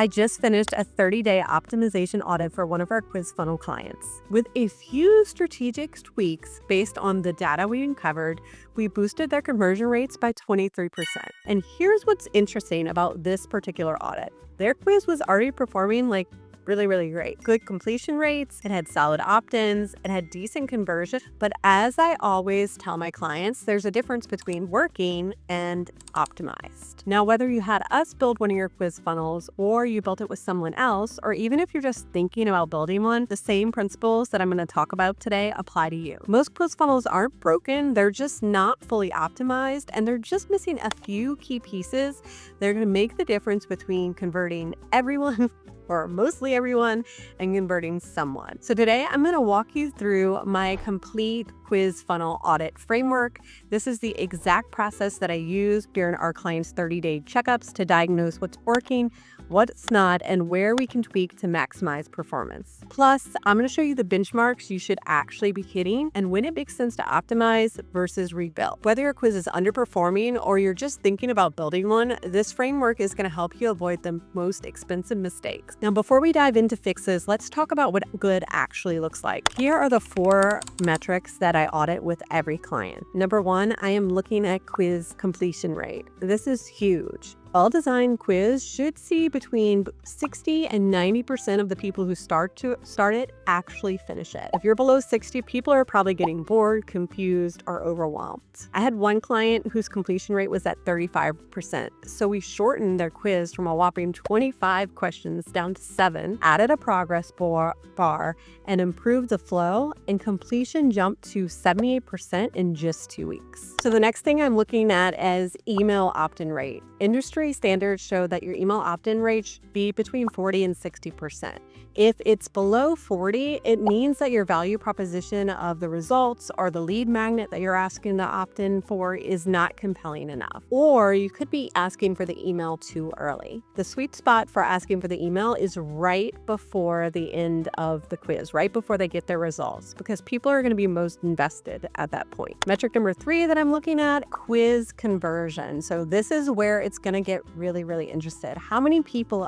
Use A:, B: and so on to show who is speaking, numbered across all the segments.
A: I just finished a 30-day optimization audit for one of our quiz funnel clients. With a few strategic tweaks based on the data we uncovered, we boosted their conversion rates by 23%. And here's what's interesting about this particular audit. Their quiz was already performing really great. Good completion rates, it had solid opt-ins, it had decent conversion. But as I always tell my clients, there's a difference between working and optimized. Now, whether you had us build one of your quiz funnels or you built it with someone else, or even if you're just thinking about building one, the same principles that I'm going to talk about today apply to you. Most quiz funnels aren't broken, they're just not fully optimized, and they're just missing a few key pieces. They're going to make the difference between converting everyone or mostly everyone, and converting someone. So today I'm going to walk you through my complete quiz funnel audit framework. This is the exact process that I use during our clients' 30-day checkups to diagnose what's working, what's not, and where we can tweak to maximize performance. Plus, I'm going to show you the benchmarks you should actually be hitting and when it makes sense to optimize versus rebuild. Whether your quiz is underperforming or you're just thinking about building one, this framework is going to help you avoid the most expensive mistakes. Now, before we dive into fixes, let's talk about what good actually looks like. Here are the 4 metrics that I audit with every client. Number 1, I am looking at quiz completion rate. This is huge. Well-designed quiz should see between 60 and 90% of the people who start it actually finish it. If you're below 60, people are probably getting bored, confused, or overwhelmed. I had one client whose completion rate was at 35%, so we shortened their quiz from a whopping 25 questions down to 7, added a progress bar, and improved the flow, and completion jumped to 78% in just 2 weeks. So the next thing I'm looking at is email opt-in rate. Industry standards show that your email opt-in rate should be between 40 and 60%. If it's below 40, it means that your value proposition of the results or the lead magnet that you're asking to opt in for is not compelling enough. Or you could be asking for the email too early. The sweet spot for asking for the email is right before the end of the quiz, right before they get their results, because people are going to be most invested at that point. Metric number 3 that I'm looking at, quiz conversion. So this is where it's going to get really interested. How many people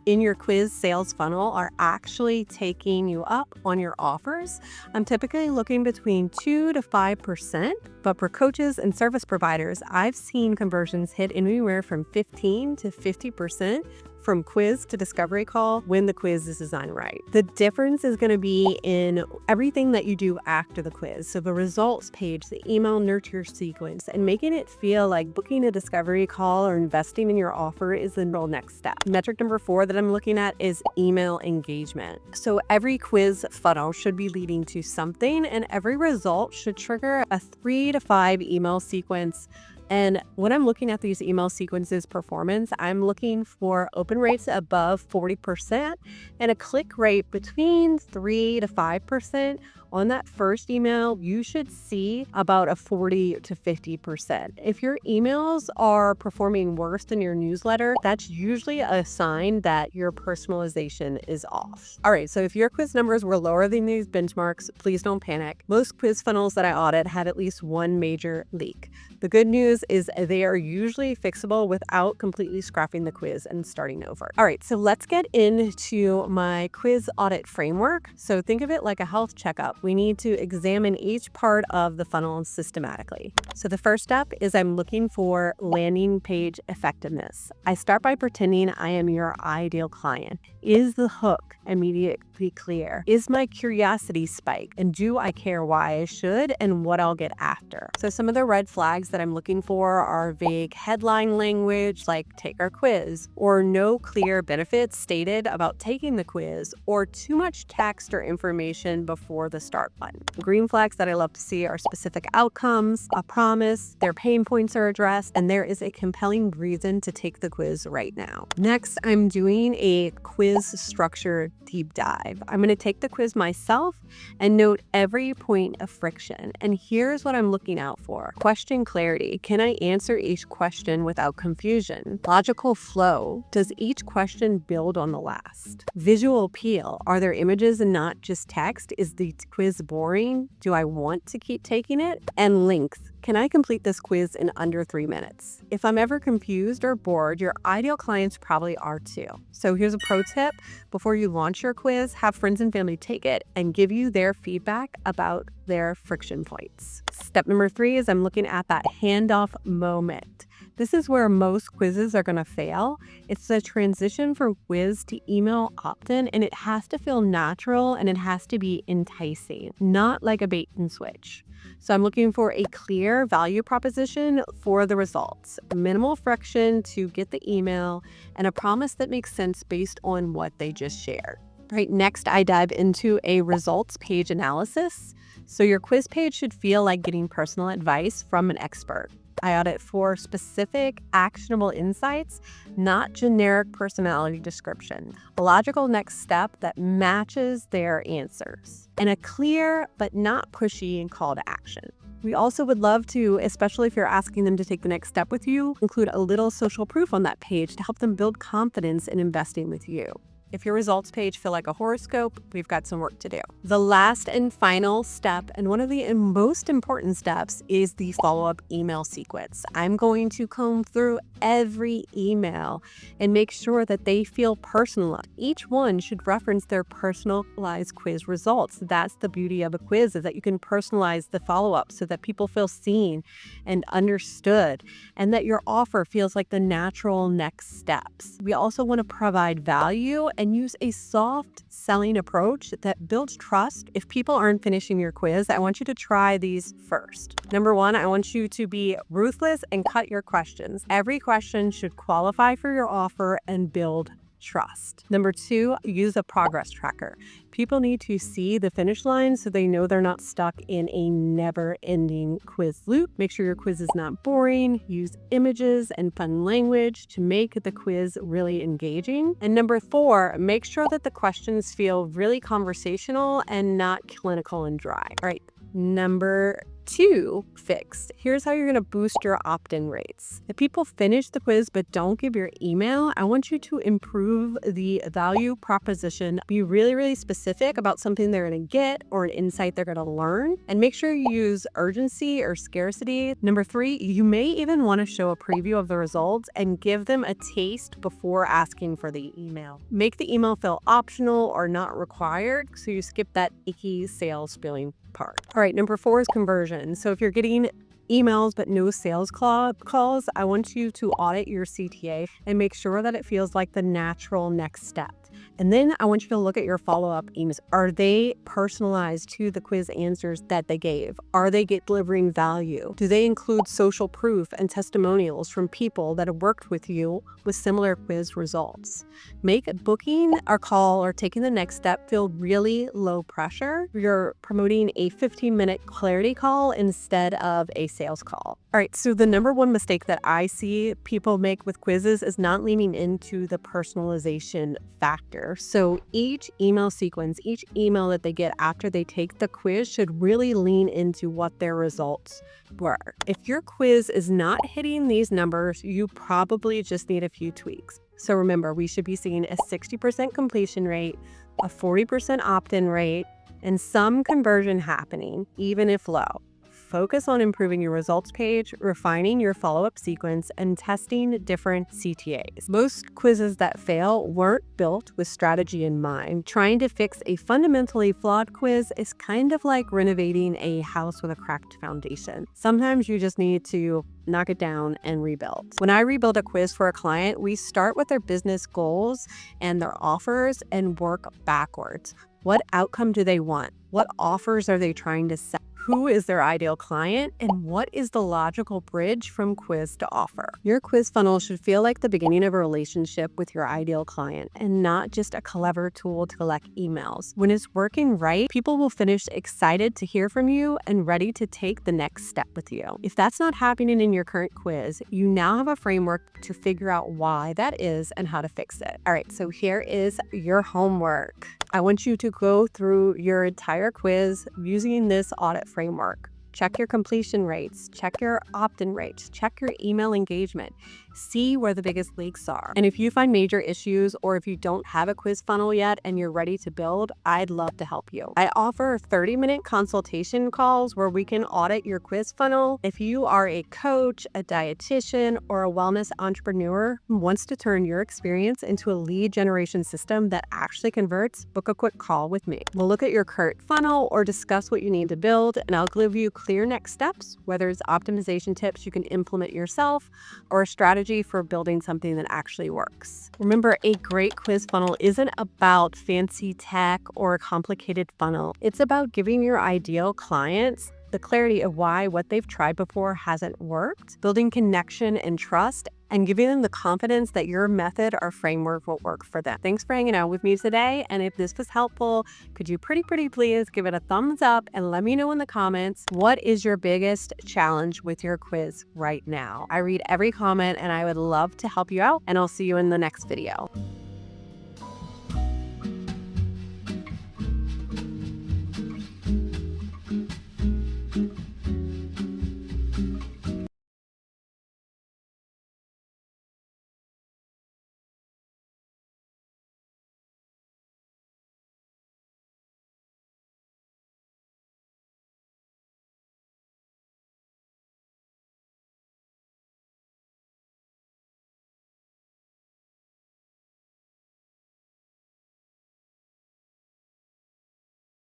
A: in your quiz sales funnel are actually taking you up on your offers? I'm typically looking between 2 to 5%, but for coaches and service providers, I've seen conversions hit anywhere from 15 to 50% from quiz to discovery call when the quiz is designed right. The difference is going to be in everything that you do after the quiz. So the results page, the email nurture sequence, and making it feel like booking a discovery call or investing in your offer is the real next step. Metric number 4 that I'm looking at is email engagement. So every quiz funnel should be leading to something, and every result should trigger a 3 to 5 email sequence. And when I'm looking at these email sequences performance, I'm looking for open rates above 40% and a click rate between 3 to 5%. On that first email, you should see about a 40 to 50%. If your emails are performing worse than your newsletter, that's usually a sign that your personalization is off. All right, so if your quiz numbers were lower than these benchmarks, please don't panic. Most quiz funnels that I audit had at least one major leak. The good news is they are usually fixable without completely scrapping the quiz and starting over. All right, so let's get into my quiz audit framework. So think of it like a health checkup. We need to examine each part of the funnel systematically. So the first step is I'm looking for landing page effectiveness. I start by pretending I am your ideal client. Is the hook immediately clear? Is my curiosity spike? And do I care why I should and what I'll get after? So some of the red flags that I'm looking for are vague headline language like take our quiz, or no clear benefits stated about taking the quiz, or too much text or information before the start button. Green flags that I love to see are specific outcomes, a promise, their pain points are addressed, and there is a compelling reason to take the quiz right now. Next, I'm doing a quiz structure deep dive. I'm going to take the quiz myself and note every point of friction. And here's what I'm looking out for. Question clarity. Can I answer each question without confusion? Logical flow. Does each question build on the last? Visual appeal. Are there images and not just text? Is the quiz boring? Do I want to keep taking it? And length. Can I complete this quiz in under 3 minutes? If I'm ever confused or bored, your ideal clients probably are too. So here's a pro tip. Before you launch your quiz, have friends and family take it and give you their feedback about their friction points. Step number 3 is I'm looking at that handoff moment. This is where most quizzes are going to fail. It's the transition from quiz to email opt-in, and it has to feel natural and it has to be enticing, not like a bait and switch. So I'm looking for a clear value proposition for the results, minimal friction to get the email, and a promise that makes sense based on what they just shared. Right, next I dive into a results page analysis. So your quiz page should feel like getting personal advice from an expert. I audit for specific, actionable insights, not generic personality description. A logical next step that matches their answers. And a clear but not pushy call to action. We also would love to, especially if you're asking them to take the next step with you, include a little social proof on that page to help them build confidence in investing with you. If your results page feel like a horoscope, we've got some work to do. The last and final step, and one of the most important steps, is the follow-up email sequence. I'm going to comb through every email and make sure that they feel personalized. Each one should reference their personalized quiz results. That's the beauty of a quiz, is that you can personalize the follow-up so that people feel seen and understood, and that your offer feels like the natural next steps. We also want to provide value and use a soft selling approach that builds trust. If people aren't finishing your quiz, I want you to try these first. Number 1, I want you to be ruthless and cut your questions. Every question should qualify for your offer and build trust. Number 2, use a progress tracker. People need to see the finish line so they know they're not stuck in a never-ending quiz loop. Make sure your quiz is not boring. Use images and fun language to make the quiz really engaging. And number 4, make sure that the questions feel really conversational and not clinical and dry. All right. Number 2, fix. Here's how you're going to boost your opt-in rates. If people finish the quiz but don't give your email, I want you to improve the value proposition. Be really, really specific about something they're going to get or an insight they're going to learn, and make sure you use urgency or scarcity. Number 3, you may even want to show a preview of the results and give them a taste before asking for the email. Make the email feel optional or not required, so you skip that icky sales spilling part. All right, number 4 is conversion. So if you're getting emails but no sales calls, I want you to audit your CTA and make sure that it feels like the natural next step. And then I want you to look at your follow-up emails. Are they personalized to the quiz answers that they gave? Are they delivering value? Do they include social proof and testimonials from people that have worked with you with similar quiz results? Make booking or call or taking the next step feel really low pressure. You're promoting a 15-minute clarity call instead of a sales call. All right, so the number 1 mistake that I see people make with quizzes is not leaning into the personalization factor. So each email sequence, each email that they get after they take the quiz should really lean into what their results were. If your quiz is not hitting these numbers, you probably just need a few tweaks. So remember, we should be seeing a 60% completion rate, a 40% opt-in rate, and some conversion happening, even if low. Focus on improving your results page, refining your follow-up sequence, and testing different CTAs. Most quizzes that fail weren't built with strategy in mind. Trying to fix a fundamentally flawed quiz is kind of like renovating a house with a cracked foundation. Sometimes you just need to knock it down and rebuild. When I rebuild a quiz for a client, we start with their business goals and their offers and work backwards. What outcome do they want? What offers are they trying to sell? Who is their ideal client? And what is the logical bridge from quiz to offer? Your quiz funnel should feel like the beginning of a relationship with your ideal client and not just a clever tool to collect emails. When it's working right, people will finish excited to hear from you and ready to take the next step with you. If that's not happening in your current quiz, you now have a framework to figure out why that is and how to fix it. All right, so here is your homework. I want you to go through your entire quiz using this audit framework. Check your completion rates, check your opt-in rates, check your email engagement. See where the biggest leaks are. And if you find major issues or if you don't have a quiz funnel yet and you're ready to build, I'd love to help you. I offer 30-minute consultation calls where we can audit your quiz funnel. If you are a coach, a dietitian, or a wellness entrepreneur who wants to turn your experience into a lead generation system that actually converts, book a quick call with me. We'll look at your current funnel or discuss what you need to build, and I'll give you clear next steps, whether it's optimization tips you can implement yourself or a strategy for building something that actually works. Remember, a great quiz funnel isn't about fancy tech or a complicated funnel. It's about giving your ideal clients the clarity of why what they've tried before hasn't worked, building connection and trust, and giving them the confidence that your method or framework will work for them. Thanks for hanging out with me today. And if this was helpful, could you pretty please give it a thumbs up and let me know in the comments, what is your biggest challenge with your quiz right now? I read every comment and I would love to help you out, and I'll see you in the next video.